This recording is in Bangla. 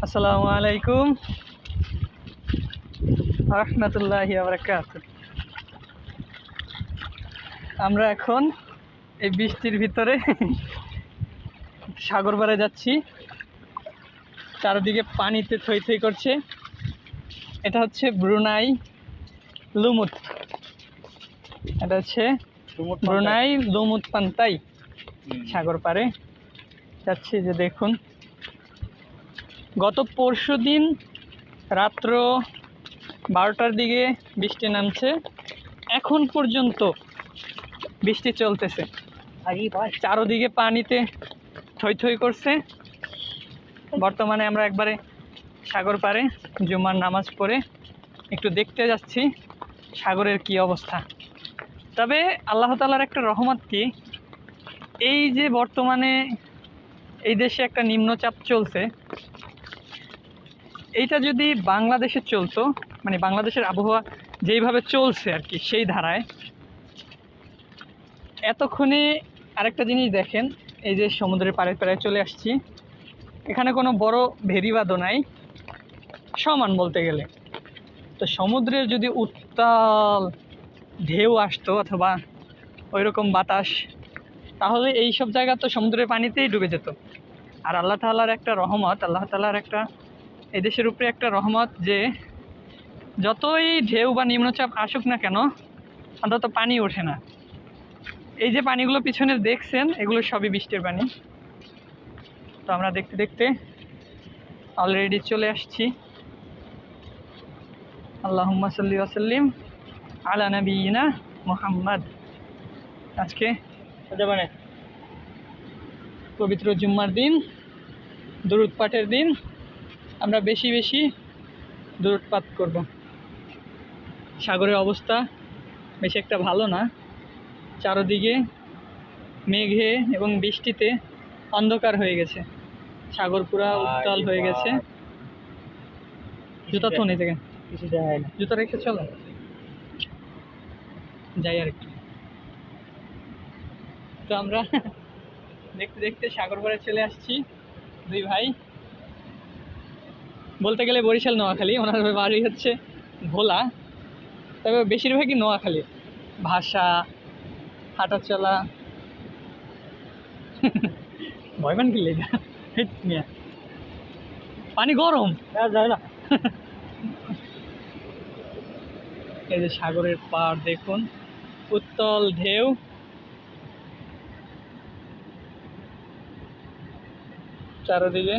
আসসালামু আলাইকুম রাহমাতুল্লাহি ওয়া বারাকাতুহু। আমরা এখন এই বৃষ্টির ভিতরে সাগর পাড়ে যাচ্ছি। চারদিকে পানিতে থই থই করছে। এটা হচ্ছে ব্রুনাই লুমুত। এটা হচ্ছে ব্রুনাই লুমুত পান্তাই সাগর পাড়ে যাচ্ছি। যে দেখুন, গত পরশু দিন রাত্র 12টার দিকে বৃষ্টি নামছে, এখন পর্যন্ত বৃষ্টি চলতেছে। চারদিকে পানিতে থই থই করছে। বর্তমানে আমরা একবারে সাগর পাড়ে জুমার নামাজ পড়ে একটু দেখতে যাচ্ছি সাগরের কি অবস্থা। তবে আল্লাহ তাআলার একটা রহমত কি, এই যে বর্তমানে এই দেশে একটা নিম্নচাপ চলছে, এইটা যদি বাংলাদেশে চলতো, মানে বাংলাদেশের আবহাওয়া যেইভাবে চলছে আর কি, সেই ধারায় এতক্ষণে আরেকটা জিনিস দেখেন, এই যে সমুদ্রের পাড়ে পাড়ে চলে আসছি, এখানে কোনো বড় ভেরিবাদও নাই, সমান বলতে গেলে। তো সমুদ্রের যদি উত্তাল ঢেউ আসতো অথবা ওই রকম বাতাস, তাহলে এই সব জায়গা তো সমুদ্রের পানিতেই ডুবে যেত। আর আল্লাহ তাআলার একটা রহমত, আল্লাহ তাআলার একটা এই দেশের উপরে একটা রহমত যে যতই ঢেউ বা নিম্নচাপ আসুক না কেন, অন্তত পানি ওঠে না। এই যে পানিগুলো পিছনে দেখছেন, এগুলো সবই বৃষ্টির পানি। তো আমরা দেখতে দেখতে অলরেডি চলে আসছি। আল্লাহুম্মা সাল্লি ওয়া সাল্লিম আলা নাবিয়িনা মুহাম্মদ। আজকে পবিত্র জুম্মার দিন, দুরূদ পাঠের দিন। আমরা বেশি বেশি দুরূদ পাঠ করব। সাগরের অবস্থা বেশি একটা ভালো না, চারদিকে মেঘে এবং বৃষ্টিতে অন্ধকার হয়ে গেছে, সাগর পুরা উত্তাল হয়ে গেছে। জুতা তো নেই থেকে কিছু যায় না, জুতা রেখে চলো, যাই আর একটু। তো আমরা দেখতে দেখতে সাগর পাড়ে চলে আসছি। দুই ভাই, বলতে গেলে বরিশাল নোয়াখালী, ওনার বাড়ি হচ্ছে ভোলা, তবে বেশিরভাগই নোয়াখালী। ভাষা, হাঁটা চলা ভয়মান কি লেগা মিয়া, পানি গরম যায় না। এই যে সাগরের পাড় দেখুন, উত্তল ঢেউ, চারদিকে